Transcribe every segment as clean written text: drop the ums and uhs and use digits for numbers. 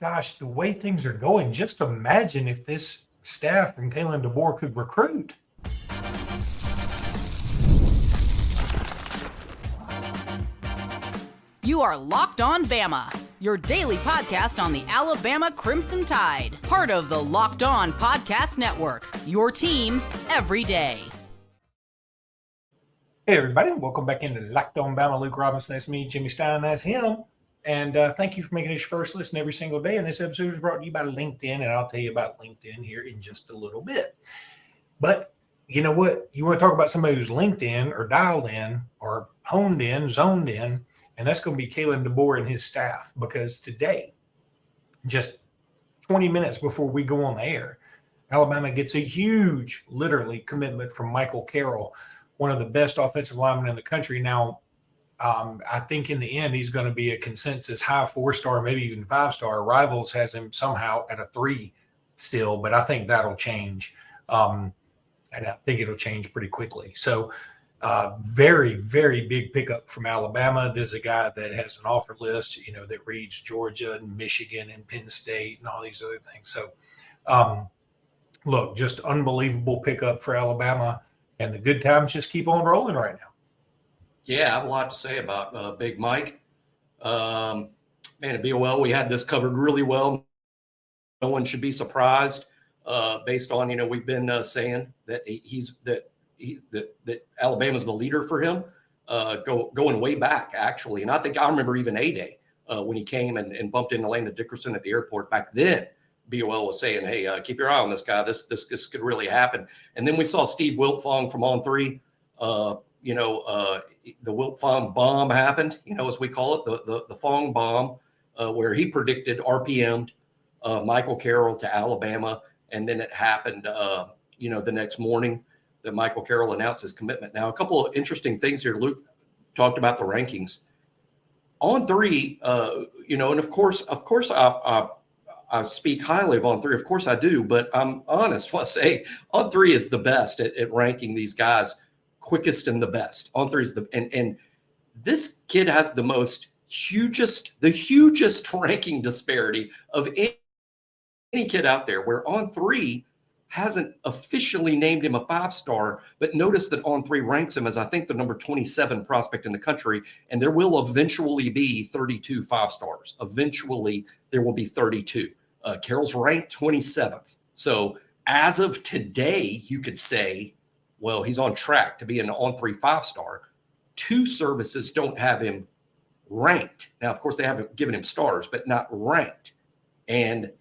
gosh, the way things are going, just imagine if this staff and Kalen DeBoer could recruit. You are Locked On Bama, your daily podcast on the Alabama Crimson Tide, part of the Locked On Podcast Network, your team every day. Hey, everybody. Welcome back into Locked On Bama. Luke Robinson, that's me. Jimmy Stein, that's him. And thank you for making this your first listen every single day. And this episode is brought to you by LinkedIn, and I'll tell you about LinkedIn here in just a little bit. But you know what? You want to talk about somebody who's linked in or dialed in or honed in, zoned in, and that's going to be Kalen DeBoer and his staff, because today, just 20 minutes before we go on the air, Alabama gets a huge, literally, commitment from Michael Carroll, one of the best offensive linemen in the country. Now, I think in the end, he's going to be a consensus high 4-star, maybe even 5-star. Rivals has him somehow at a 3 still, but I think that'll change. And I think it'll change pretty quickly. So very, very big pickup from Alabama. This is a guy that has an offer list, that reads Georgia and Michigan and Penn State and all these other things. So, look, just unbelievable pickup for Alabama. And the good times just keep on rolling right now. Yeah, I have a lot to say about Big Mike. Man, at BOL, we had this covered really well. No one should be surprised based on, we've been saying that that Alabama's the leader for him, going way back, actually. And I think I remember even A-Day when he came and bumped into Landon Dickerson at the airport back then. BOL was saying, hey, keep your eye on this guy. This could really happen. And then we saw Steve Wiltfong from On3. The Wiltfong bomb happened, as we call it, the Fong bomb, where he predicted RPM'd Michael Carroll to Alabama. And then it happened, the next morning that Michael Carroll announced his commitment. Now, a couple of interesting things here. Luke talked about the rankings. On3, and of course, I speak highly of On3. Of course I do, but I'm honest when I say On3 is the best at ranking these guys quickest and the best. On3 is and this kid has the hugest ranking disparity of any kid out there, where On3 hasn't officially named him a 5-star, but notice that On3 ranks him as, I think, the number 27 prospect in the country, and there will eventually be 32 5-stars. Eventually, there will be 32. Carroll's ranked 27th. So as of today, you could say, well, he's on track to be an On3 5-star. 2 services don't have him ranked. Now, of course, they haven't given him stars, but not ranked. And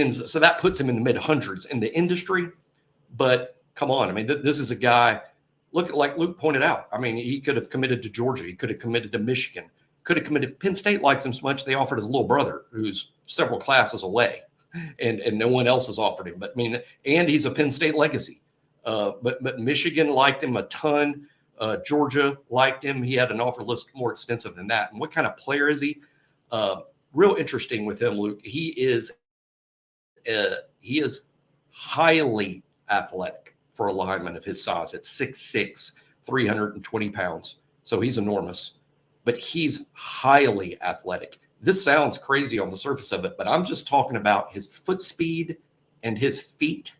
so that puts him in the mid-hundreds in the industry. But come on, I mean, this is a guy, look, like Luke pointed out, I mean, he could have committed to Georgia. He could have committed to Michigan. Could have committed. Penn State likes him so much they offered his little brother, who's several classes away, and no one else has offered him. But I mean, and he's a Penn State legacy. But Michigan liked him a ton. Georgia liked him. He had an offer list more extensive than that. And what kind of player is he? Real interesting with him, Luke. He is highly athletic for a lineman of his size at 6'6", 320 pounds. So he's enormous. But he's highly athletic. This sounds crazy on the surface of it, but I'm just talking about his foot speed and his feet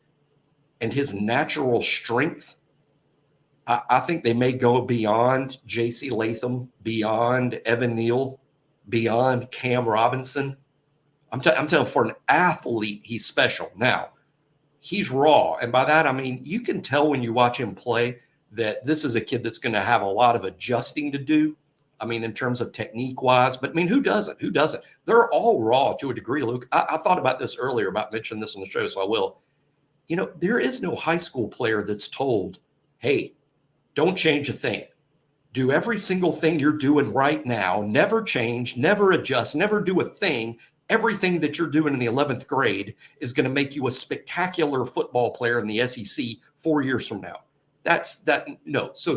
and his natural strength. I think they may go beyond J.C. Latham, beyond Evan Neal, beyond Cam Robinson. I'm telling, for an athlete, he's special. Now, he's raw. And by that, I mean, you can tell when you watch him play that this is a kid that's going to have a lot of adjusting to do. I mean, in terms of technique-wise, but I mean, who doesn't? Who doesn't? They're all raw to a degree, Luke. I thought about this earlier, about mentioning this on the show, so I will. There is no high school player that's told, hey, don't change a thing. Do every single thing you're doing right now. Never change, never adjust, never do a thing. Everything that you're doing in the 11th grade is going to make you a spectacular football player in the SEC 4 years from now. No. So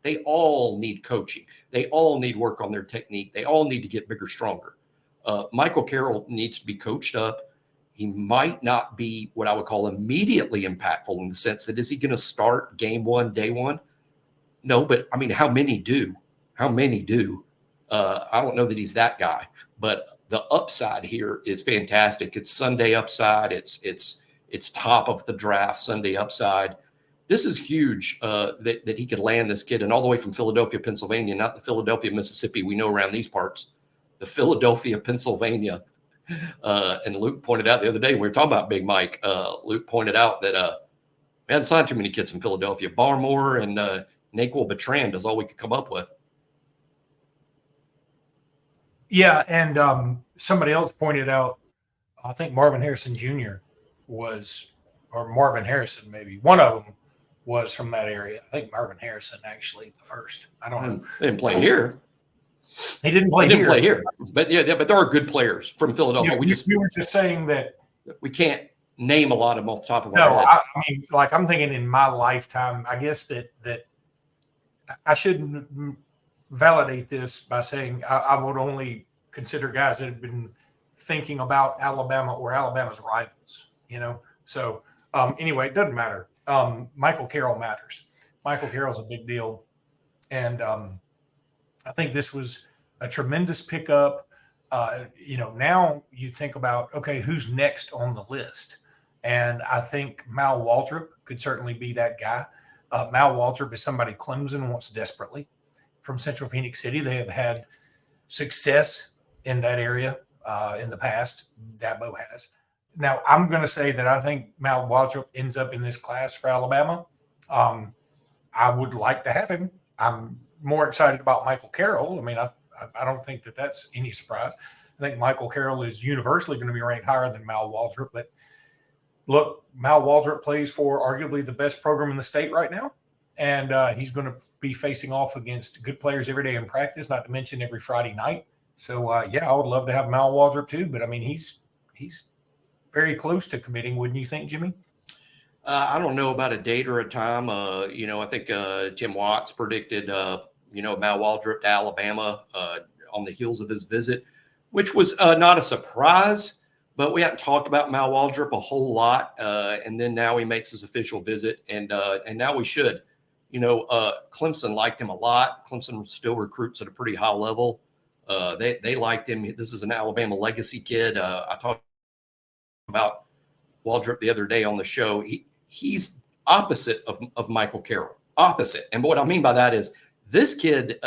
they all need coaching. They all need work on their technique. They all need to get bigger, stronger. Michael Carroll needs to be coached up. He might not be what I would call immediately impactful, in the sense that, is he going to start game one, day one? No, but I mean, how many do? I don't know that he's that guy, but the upside here is fantastic. It's Sunday upside. It's top of the draft Sunday upside. This is huge that he could land this kid, and all the way from Philadelphia, Pennsylvania, not the Philadelphia, Mississippi we know around these parts, the Philadelphia, Pennsylvania. And Luke pointed out the other day, we were talking about Big Mike. Luke pointed out that we hadn't signed too many kids from Philadelphia. Barmore and Naquil Bertrand is all we could come up with. Yeah, and somebody else pointed out, I think Marvin Harrison Jr. was, or Marvin Harrison maybe, one of them was from that area. I think Marvin Harrison actually the first. I don't know. They didn't play here. He didn't play here. But but there are good players from Philadelphia. Yeah, we were just saying that we can't name a lot of them off the top of our head. I mean, like I'm thinking in my lifetime, I guess that I shouldn't validate this by saying I would only consider guys that have been thinking about Alabama or Alabama's rivals, So anyway, it doesn't matter. Michael Carroll matters. Michael Carroll's a big deal. And I think this was a tremendous pickup. Now you think about, okay, who's next on the list? And I think Mal Waldrip could certainly be that guy. Mal Waldrip is somebody Clemson wants desperately from Central Phoenix City. They have had success in that area in the past. Dabo has. Now, I'm going to say that I think Mal Waldrip ends up in this class for Alabama. I would like to have him. I'm more excited about Michael Carroll. I mean, I don't think that that's any surprise. I think Michael Carroll is universally going to be ranked higher than Mal Waldrip. But look, Mal Waldrip plays for arguably the best program in the state right now. And he's going to be facing off against good players every day in practice, not to mention every Friday night. So, I would love to have Mal Waldrip too. But, I mean, he's very close to committing, wouldn't you think, Jimmy? I don't know about a date or a time. I think Tim Watts predicted, Mal Waldrip to Alabama on the heels of his visit, which was not a surprise, but we haven't talked about Mal Waldrip a whole lot. And then now he makes his official visit, and now we should. Clemson liked him a lot. Clemson still recruits at a pretty high level. They liked him. This is an Alabama legacy kid. I talked about Waldrip the other day on the show. He's opposite of Michael Carroll. Opposite. And what I mean by that is this kid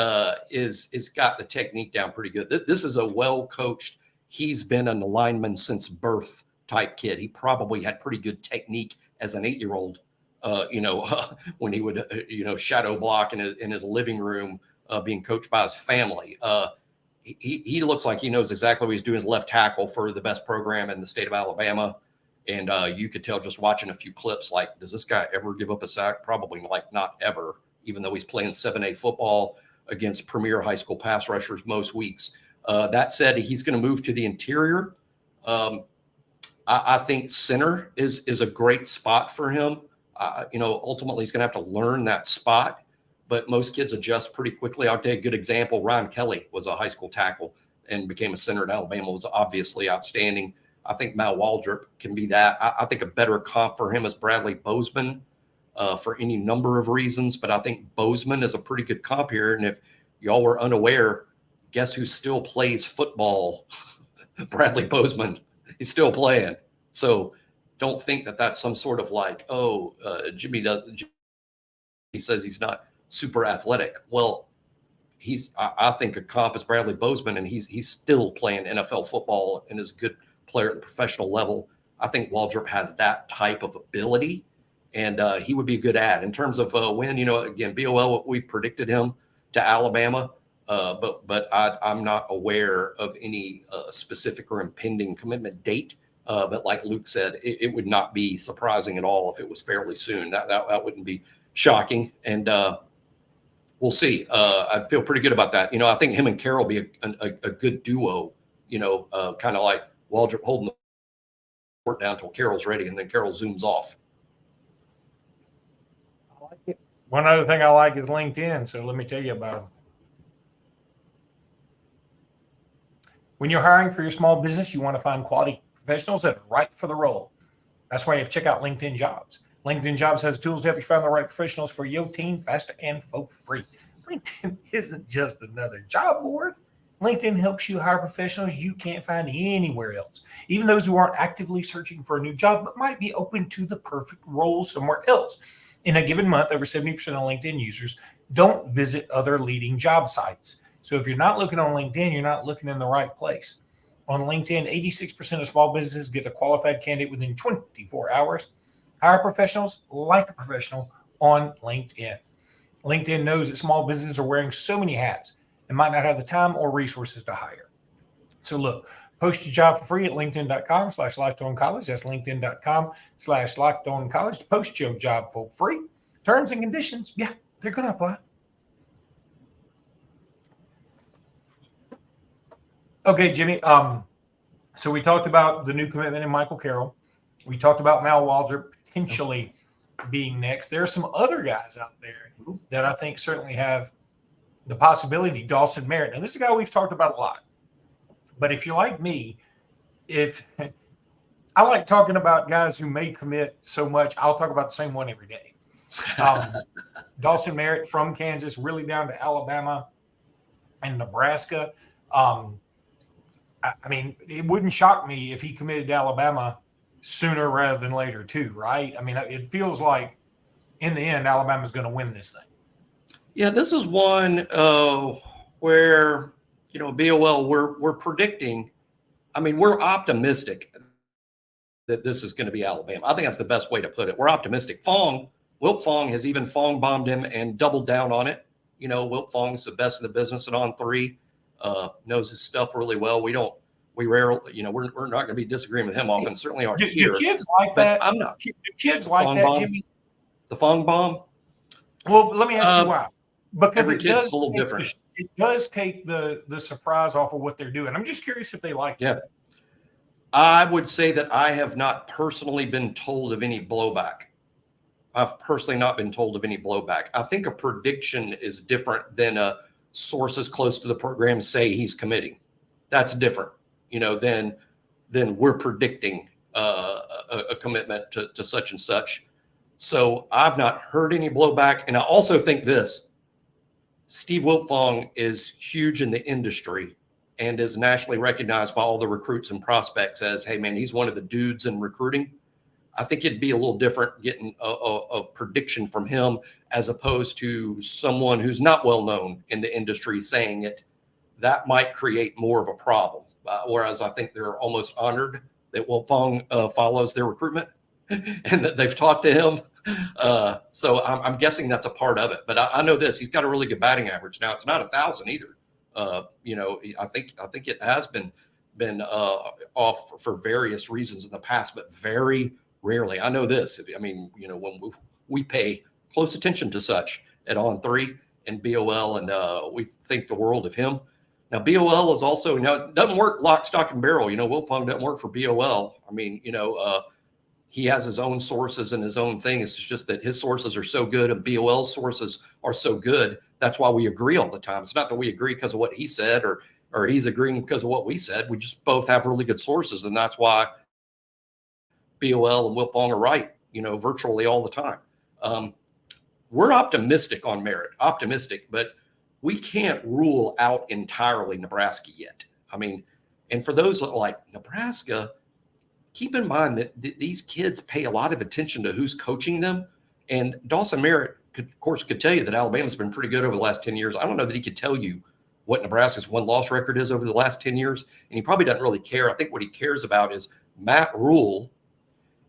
is got the technique down pretty good. This is a well-coached, he's been an lineman since birth type kid. He probably had pretty good technique as an 8-year-old, when he would, shadow block in his living room being coached by his family. He looks like he knows exactly what he's doing as left tackle for the best program in the state of Alabama. And you could tell just watching a few clips, like, does this guy ever give up a sack? Probably not ever, even though he's playing 7A football against premier high school pass rushers most weeks. That said, he's going to move to the interior. I think center is a great spot for him. Ultimately, he's going to have to learn that spot. But most kids adjust pretty quickly. I'll take a good example. Ryan Kelly was a high school tackle and became a center at Alabama, was obviously outstanding. I think Mal Waldrip can be that. I think a better comp for him is Bradley Bozeman for any number of reasons. But I think Bozeman is a pretty good comp here. And if y'all were unaware, guess who still plays football? Bradley Bozeman. He's still playing. So don't think that that's some sort of like, Jimmy he says he's not super athletic. Well, I think a comp is Bradley Bozeman, and he's still playing NFL football and is a good player at the professional level. I think Waldrip has that type of ability, and he would be a good add in terms of when, again, BOL, we've predicted him to Alabama, but I'm not aware of any specific or impending commitment date. But like Luke said, it would not be surprising at all if it was fairly soon. That wouldn't be shocking. And we'll see. I feel pretty good about that. I think him and Carroll be a good duo, kind of like Waldrip holding the court down until Carroll's ready, and then Carroll zooms off. I like it. One other thing I like is LinkedIn, so let me tell you about them. When you're hiring for your small business, you want to find quality professionals that are right for the role. That's why you have to check out LinkedIn Jobs. LinkedIn Jobs has tools to help you find the right professionals for your team faster and for free. LinkedIn isn't just another job board. LinkedIn helps you hire professionals you can't find anywhere else, even those who aren't actively searching for a new job but might be open to the perfect role somewhere else. In a given month, over 70% of LinkedIn users don't visit other leading job sites. So if you're not looking on LinkedIn, you're not looking in the right place. On LinkedIn, 86% of small businesses get a qualified candidate within 24 hours. Hire professionals like a professional on LinkedIn. LinkedIn knows that small businesses are wearing so many hats and might not have the time or resources to hire. So look, post your job for free at linkedin.com/lockedoncollege. That's linkedin.com/lockedoncollege to post your job for free. Terms and conditions, yeah, they're going to apply. Okay, Jimmy. So we talked about the new commitment in Michael Carroll. We talked about Mal Waldrip potentially being next. There are some other guys out there that I think certainly have the possibility. Dawson, Merritt. Now, this is a guy we've talked about a lot. But if you're like me, if I like talking about guys who may commit so much, I'll talk about the same one every day. Dawson Merritt from Kansas, really down to Alabama and Nebraska. I mean, it wouldn't shock me if he committed to Alabama sooner rather than later, too, right? I mean, it feels like in the end, Alabama's going to win this thing. Yeah, this is one where, BOL, we're predicting. I mean, we're optimistic that this is going to be Alabama. I think that's the best way to put it. We're optimistic. Wilt Fong has even Fong bombed him and doubled down on it. Wilt Fong's the best in the business at on three. Knows his stuff really well. We rarely, we're not going to be disagreeing with him often. Certainly aren't here. Do kids like that? I'm not. Do kids like that, bomb? Jimmy? The Fong bomb? Well, let me ask you why. Because it does take the surprise off of what they're doing. I'm just curious if they like it. Yeah. I would say that I have not personally been told of any blowback. I've personally not been told of any blowback. I think a prediction is different than sources close to the program say he's committing. That's different, than we're predicting a commitment to such and such. So I've not heard any blowback. And I also think this, Steve Wiltfong is huge in the industry and is nationally recognized by all the recruits and prospects as, hey, man, he's one of the dudes in recruiting. I think it'd be a little different getting a prediction from him as opposed to someone who's not well known in the industry saying it. That might create more of a problem. Whereas I think they're almost honored that Wiltfong follows their recruitment and that they've talked to him. So I'm guessing that's a part of it. But I know this: he's got a really good batting average. Now it's not 1,000 either. I think it has been off for various reasons in the past, but very rarely. I know this. When we pay close attention to such at On Three and BOL, and we think the world of him. Now BOL is also it doesn't work lock, stock, and barrel. Wiltfong doesn't work for BOL. He has his own sources and his own thing. It's just that his sources are so good and BOL's sources are so good. That's why we agree all the time. It's not that we agree because of what he said or he's agreeing because of what we said. We just both have really good sources, and that's why BOL and Wiltfong are right, virtually all the time. We're optimistic on Merritt, but we can't rule out entirely Nebraska yet. And for those that like Nebraska, keep in mind that these kids pay a lot of attention to who's coaching them. And Dawson Merritt, could tell you that Alabama's been pretty good over the last 10 years. I don't know that he could tell you what Nebraska's win-loss record is over the last 10 years. And he probably doesn't really care. I think what he cares about is Matt Rule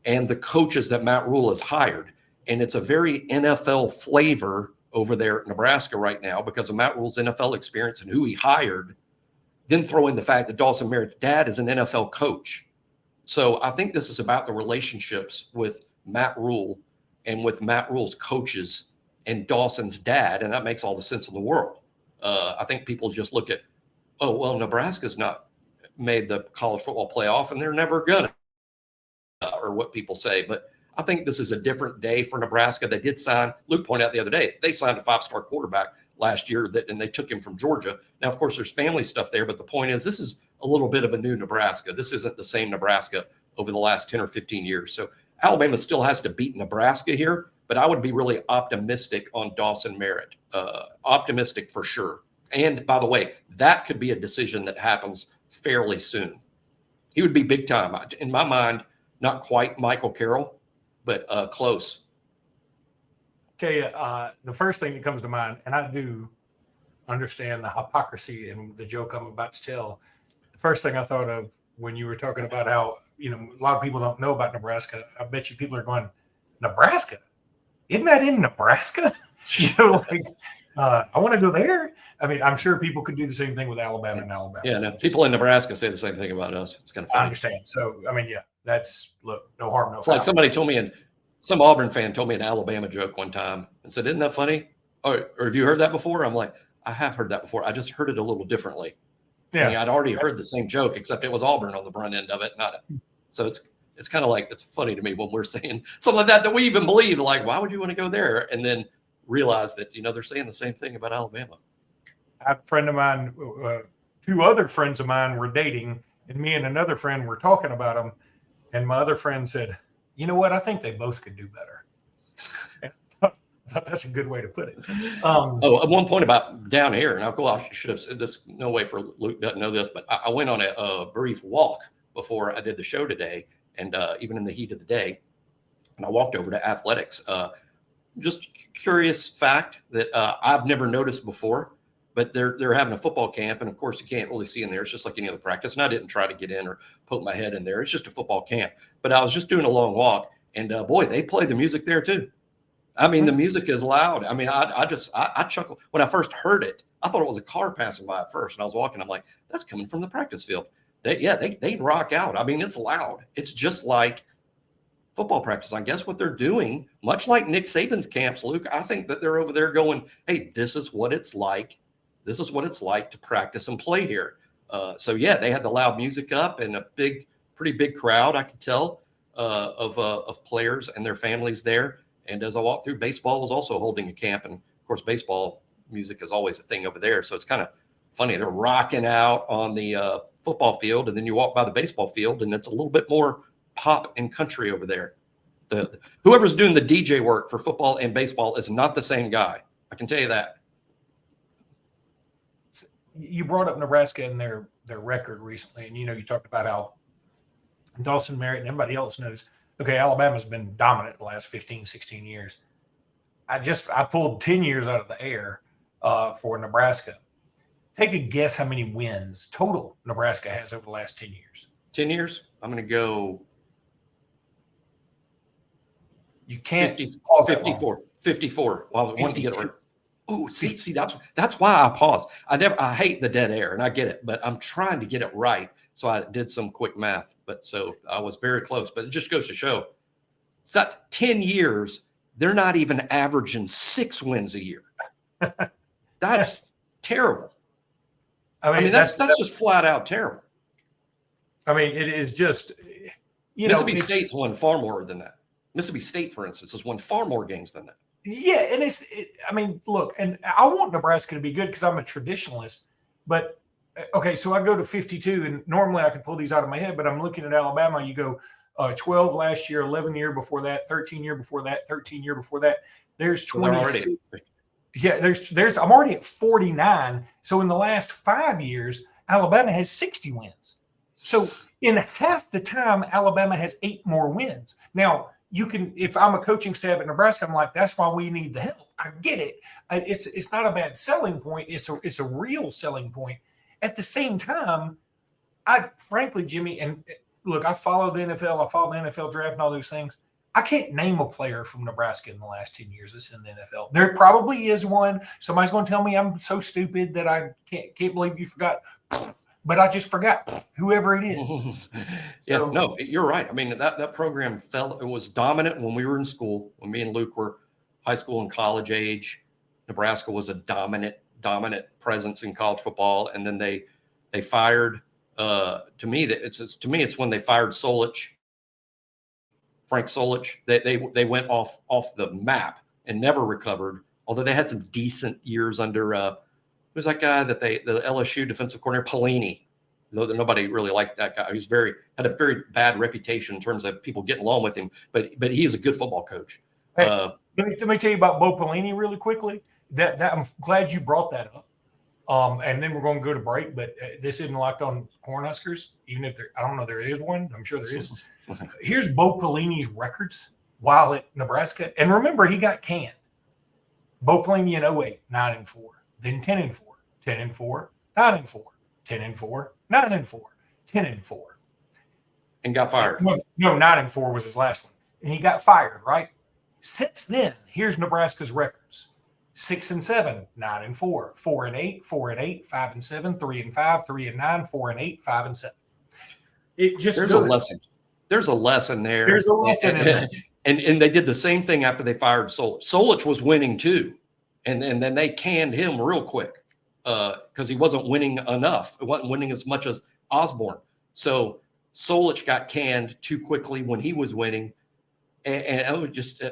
and the coaches that Matt Rule has hired. And it's a very NFL flavor over there at Nebraska right now because of Matt Rule's NFL experience and who he hired. Then throw in the fact that Dawson Merritt's dad is an NFL coach. So I think this is about the relationships with Matt Rule and with Matt Rule's coaches and Dawson's dad, and that makes all the sense in the world. I think people just look at, Nebraska's not made the college football playoff, and they're never gonna, or what people say. But I think this is a different day for Nebraska. They did sign, Luke pointed out the other day, they signed a 5-star quarterback last year and they took him from Georgia. Now, of course, there's family stuff there, but the point is this is a little bit of a new Nebraska. This isn't the same Nebraska over the last 10 or 15 years. So Alabama still has to beat Nebraska here, but I would be really optimistic on Dawson Merritt. Optimistic for sure. And by the way, that could be a decision that happens fairly soon. He would be big time. In my mind, not quite Michael Carroll, but close. Tell you, the first thing that comes to mind, and I do understand the hypocrisy and the joke I'm about to tell. The first thing I thought of when you were talking about how, a lot of people don't know about Nebraska. I bet you people are going, Nebraska? Isn't that in Nebraska? I want to go there. I mean, I'm sure people could do the same thing with Alabama and Alabama. Yeah, no, people in Nebraska say the same thing about us. It's kind of funny. I understand. So, I mean, yeah, no harm, no It's foul. like somebody told me, some Auburn fan told me an Alabama joke one time and said, isn't that funny? Or have you heard that before? I'm like, I have heard that before. I just heard it a little differently. Yeah. I mean, I'd already heard the same joke, except it was Auburn on the front end of it. So it's kind of like, it's funny to me when we're saying something like that we even believe, like, why would you want to go there? And then realize that, they're saying the same thing about Alabama. A friend of mine, two other friends of mine were dating, and me and another friend were talking about them. And my other friend said, you know what? I think they both could do better. I thought that's a good way to put it. At one point about down here, and I should have said this, no way for Luke doesn't know this, but I went on a brief walk before I did the show today, and even in the heat of the day, and I walked over to athletics. Just curious fact that I've never noticed before, but they're having a football camp, and of course you can't really see in there. It's just like any other practice, and I didn't try to get in or poke my head in there. It's just a football camp. But I was just doing a long walk, and boy, they play the music there too. I mean, the music is loud. I mean, I chuckled when I first heard it. I thought it was a car passing by at first, and I was walking. I'm like, that's coming from the practice field. They rock out. I mean, it's loud. It's just like football practice. I guess what they're doing, much like Nick Saban's camps, Luke, I think that they're over there going, hey, this is what it's like. This is what it's like to practice and play here. So they had the loud music up and a pretty big crowd, I could tell, of players and their families there. And as I walked through, baseball was also holding a camp. And of course, baseball music is always a thing over there. So it's kind of funny. They're rocking out on the football field, and then you walk by the baseball field, and it's a little bit more pop and country over there. Whoever's doing the DJ work for football and baseball is not the same guy. I can tell you that. You brought up Nebraska and their record recently, and you talked about how Dawson, Merritt, and everybody else knows, okay, Alabama's been dominant the last 15, 16 years. I pulled 10 years out of the air for Nebraska. Take a guess how many wins total Nebraska has over the last 10 years. 10 years? I'm going to go. You can't 54. 54. Well, I wanted to get it right. Oh, see, that's why I paused. I hate the dead air, and I get it, but I'm trying to get it right. So I did some quick math, so I was very close. But it just goes to show, so that's 10 years. They're not even averaging 6 wins a year. That's terrible. I mean, that's just flat out terrible. I mean, it is just, Mississippi State's won far more than that. Mississippi State, for instance, has won far more games than that. Yeah, and look, and I want Nebraska to be good because I'm a traditionalist, but okay, so I go to 52, and normally I could pull these out of my head, but I'm looking at Alabama. You go 12 last year, 11 year before that, 13 year before that, 13 year before that. There's 26. Yeah, there's I'm already at 49. So in the last 5 years, Alabama has 60 wins. So in half the time, Alabama has 8 more wins. Now, you can, if I'm a coaching staff at Nebraska, I'm like, that's why we need the help. I get it. It's not a bad selling point. It's a real selling point. At the same time, frankly, Jimmy, and look, I follow the NFL. I follow the NFL draft and all those things. I can't name a player from Nebraska in the last 10 years that's in the NFL. There probably is one. Somebody's going to tell me I'm so stupid that I can't believe you forgot. But I just forgot whoever it is. No, you're right. I mean, that program it was dominant when we were in school. When me and Luke were high school and college age, Nebraska was a dominant presence in college football. And then they fired. To me, it's when they fired Frank Solich. They went off the map and never recovered. Although they had some decent years under. Who's that guy the LSU defensive coordinator, Pelini? Nobody really liked that guy. He had a very bad reputation in terms of people getting along with him, but he is a good football coach. Hey, let me tell you about Bo Pelini really quickly. That I'm glad you brought that up. And then we're going to go to break, but this isn't Locked On Cornhuskers, even if I don't know, there is one. I'm sure there is. Here's Bo Pelini's records while at Nebraska. And remember, he got canned. Bo Pelini in 08, 9-4, then 10-4, 10-4, 9-4, 10-4, 9-4, 10-4. And got fired. No, 9-4 was his last one. And he got fired, right? Since then, here's Nebraska's records. 6-7, 9-4, 4-8, 4-8, 5-7, 3-5, 3-9, 4-8, 5-7. It just There's a lesson. There's a lesson there. There's a lesson in there. And they did the same thing after they fired Solich. Solich was winning too. And then they canned him real quick because he wasn't winning enough. It wasn't winning as much as Osborne. So Solich got canned too quickly when he was winning. And I would just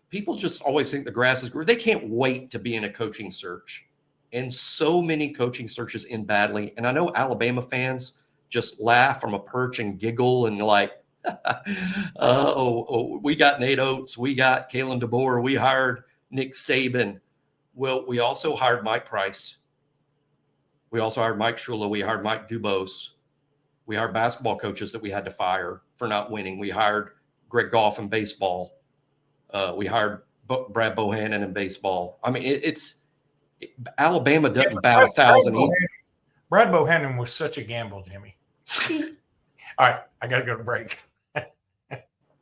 people just always think the grass is green. They can't wait to be in a coaching search. And so many coaching searches end badly. And I know Alabama fans just laugh from a perch and giggle and like, we got Nate Oates, we got Kalen DeBoer, we hired Nick Saban. Well, we also hired Mike Price. We also hired Mike Shula. We hired Mike Dubose. We hired basketball coaches that we had to fire for not winning. We hired Greg Goff in baseball. We hired Brad Bohannon in baseball. I mean, Alabama doesn't bat 1,000. Brad Bohannon was such a gamble, Jimmy. All right, I got to go to break.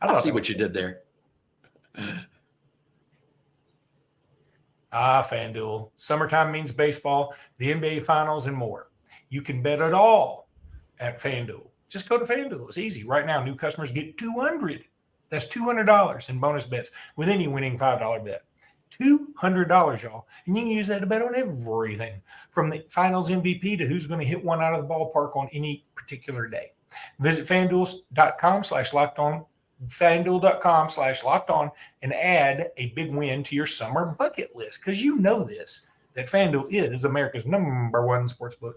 I see what you did there. FanDuel. Summertime means baseball, the NBA Finals, and more. You can bet it all at FanDuel. Just go to FanDuel. It's easy. Right now, new customers get $200. That's $200 in bonus bets with any winning $5 bet. $200, y'all. And you can use that to bet on everything from the finals MVP to who's going to hit one out of the ballpark on any particular day. Visit FanDuel.com/lockedon, FanDuel.com/lockedon, and add a big win to your summer bucket list because you know this, that FanDuel is America's #1 sportsbook.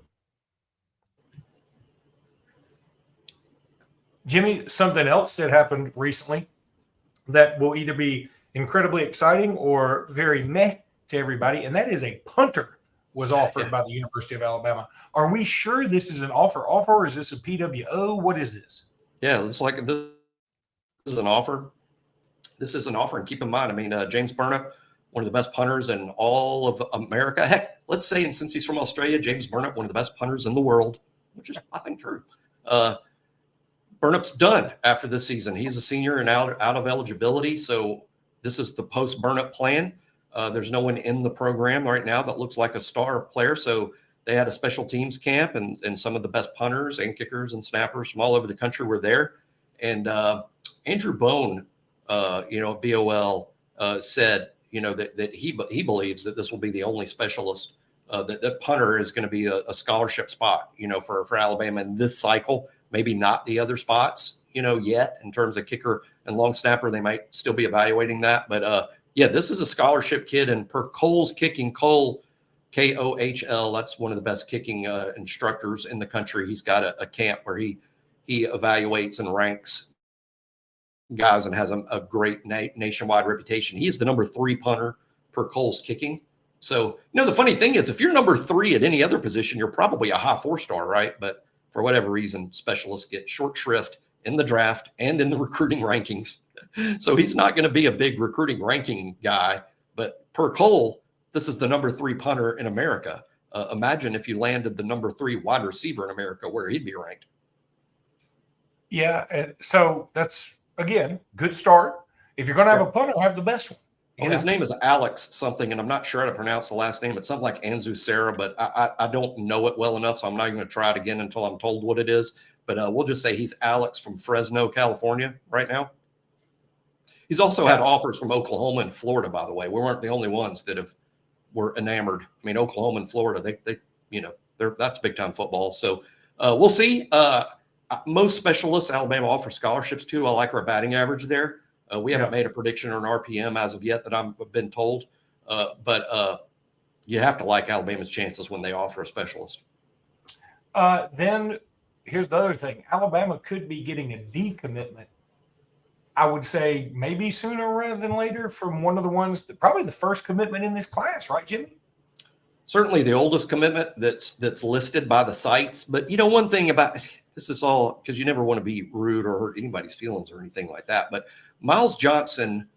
Jimmy, something else that happened recently that will either be incredibly exciting or very meh to everybody, and that is a punter was offered by the University of Alabama. Are we sure this is an offer? Or is this a PWO? What is this? Yeah, it's like this is an offer. This is an offer, and keep in mind, I mean, James Burnett, one of the best punters in all of America. Heck, let's say, and since he's from Australia, James Burnett, one of the best punters in the world, which is, I think, true. Burnett's done after this season. He's a senior and out of eligibility, so this is the post-Burnett plan. There's no one in the program right now that looks like a star player, so they had a special teams camp, and some of the best punters and kickers and snappers from all over the country were there. And Andrew Bone, BOL, said, that he believes that this will be the only specialist, that punter is going to be a scholarship spot, for Alabama in this cycle. Maybe not the other spots, yet in terms of kicker and long snapper. They might still be evaluating that. But, this is a scholarship kid. And per Cole's Kicking, Cole, Kohl, that's one of the best kicking instructors in the country. He's got a camp where he evaluates and ranks guys and has a great nationwide reputation. He's the #3 punter per Cole's Kicking. So, the funny thing is, if you're #3 at any other position, you're probably a high 4-star, right? But for whatever reason, specialists get short shrift in the draft and in the recruiting rankings. So he's not going to be a big recruiting ranking guy. But per Cole, this is the #3 punter in America. Imagine if you landed the #3 wide receiver in America, where he'd be ranked. Yeah, so that's, again, good start. If you're going to have a punter, have the best one. His name is Alex something, and I'm not sure how to pronounce the last name. It's something like Anzu Sarah, but I don't know it well enough, so I'm not going to try it again until I'm told what it is. But we'll just say he's Alex from Fresno, California right now. He's also had offers from Oklahoma and Florida, by the way. We weren't the only ones that were enamored. I mean, Oklahoma and Florida, that's big-time football. So we'll see. Most specialists, Alabama offers scholarships too. I like our batting average there. We haven't made a prediction or an RPM as of yet that I've been told. But you have to like Alabama's chances when they offer a specialist. Then here's the other thing. Alabama could be getting a decommitment, I would say maybe sooner rather than later, from one of the ones that probably the first commitment in this class, right, Jimmy? certainly the oldest commitment that's listed by the sites. But one thing about this is all because you never want to be rude or hurt anybody's feelings or anything like that. But Miles Johnson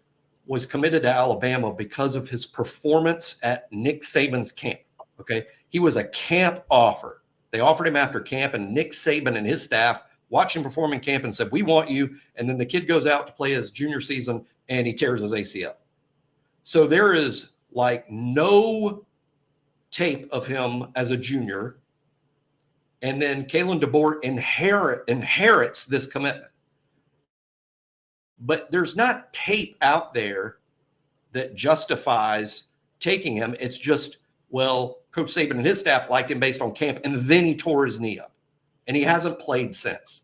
was committed to Alabama because of his performance at Nick Saban's camp. Okay. He was a camp offer. They offered him after camp, and Nick Saban and his staff watched him perform in camp and said, "We want you." And then the kid goes out to play his junior season and he tears his ACL. So there is like no tape of him as a junior. And then Kalen DeBoer inherits this commitment. But there's not tape out there that justifies taking him. It's just, well, Coach Saban and his staff liked him based on camp, and then he tore his knee up, and he hasn't played since.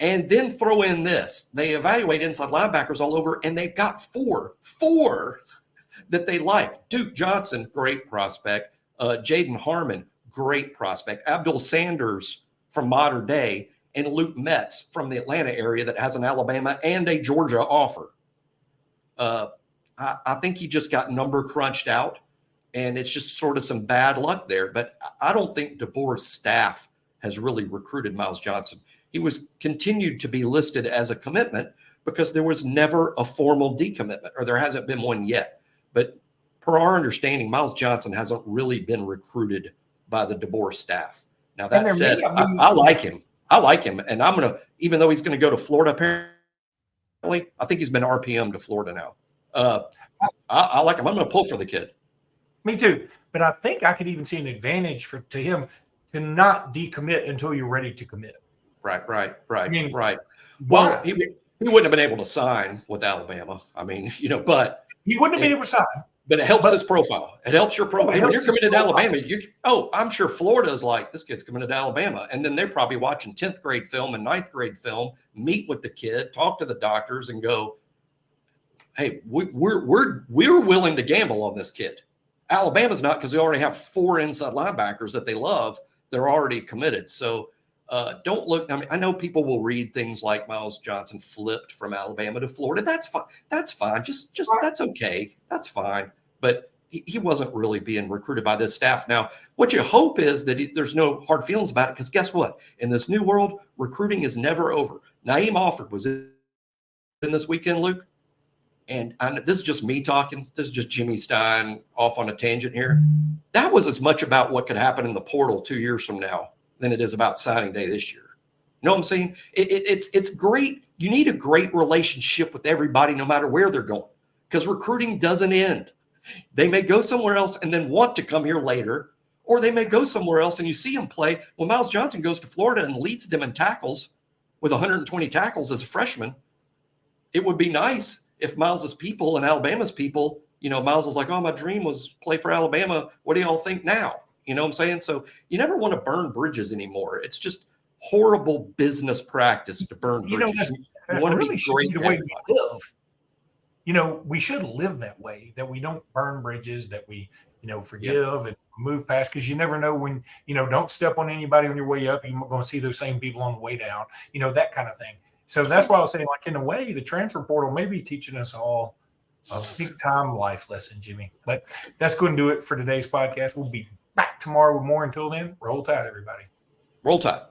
And then throw in this. They evaluate inside linebackers all over, and they've got four that they like. Duke Johnson, great prospect. Jaden Harmon, great prospect. Abdul Sanders from Modern Day, and Luke Metz from the Atlanta area that has an Alabama and a Georgia offer. I think he just got number crunched out, and it's just sort of some bad luck there. But I don't think DeBoer's staff has really recruited Miles Johnson. He was continued to be listed as a commitment because there was never a formal decommitment, or there hasn't been one yet. But per our understanding, Miles Johnson hasn't really been recruited by the DeBoer staff. Now, that said, I like him. I like him. And I'm going to, even though he's going to go to Florida, apparently, I think he's been RPM to Florida now. I like him. I'm going to pull for the kid. Me too. But I think I could even see an advantage to him to not decommit until you're ready to commit. Right. I mean, right. Well, he wouldn't have been able to sign with Alabama. I mean, but he wouldn't have been able to sign. But it helps his profile. It helps your profile. When you're committed to Alabama, I'm sure Florida's like, this kid's committed to Alabama. And then they're probably watching 10th grade film and 9th grade film, meet with the kid, talk to the doctors, and go, hey, we're willing to gamble on this kid. Alabama's not, because they already have 4 inside linebackers that they love. They're already committed. So don't look. I mean, I know people will read things like Miles Johnson flipped from Alabama to Florida. That's fine. That's fine. Just that's okay. That's fine. But he wasn't really being recruited by this staff. Now, what you hope is that there's no hard feelings about it, because guess what? In this new world, recruiting is never over. Naeem Alford was in this weekend, Luke. And this is just me talking. This is just Jimmy Stein off on a tangent here. That was as much about what could happen in the portal 2 years from now than it is about signing day this year. You know what I'm saying? It's great. You need a great relationship with everybody, no matter where they're going, because recruiting doesn't end. They may go somewhere else and then want to come here later, or they may go somewhere else and you see them play. When Miles Johnson goes to Florida and leads them in tackles with 120 tackles as a freshman, it would be nice if Miles's people and Alabama's people, Miles was like, oh, my dream was play for Alabama. What do y'all think now? You know what I'm saying? So you never want to burn bridges anymore. It's just horrible business practice to burn bridges. You want to be great the way we live. We should live that way, that we don't burn bridges, that we, forgive and move past, because you never know when, don't step on anybody on your way up. You're going to see those same people on the way down, that kind of thing. So that's why I was saying, like, in a way, the transfer portal may be teaching us all a big time life lesson, Jimmy. But that's going to do it for today's podcast. We'll be back tomorrow with more. Until then, roll tide, everybody. Roll tide.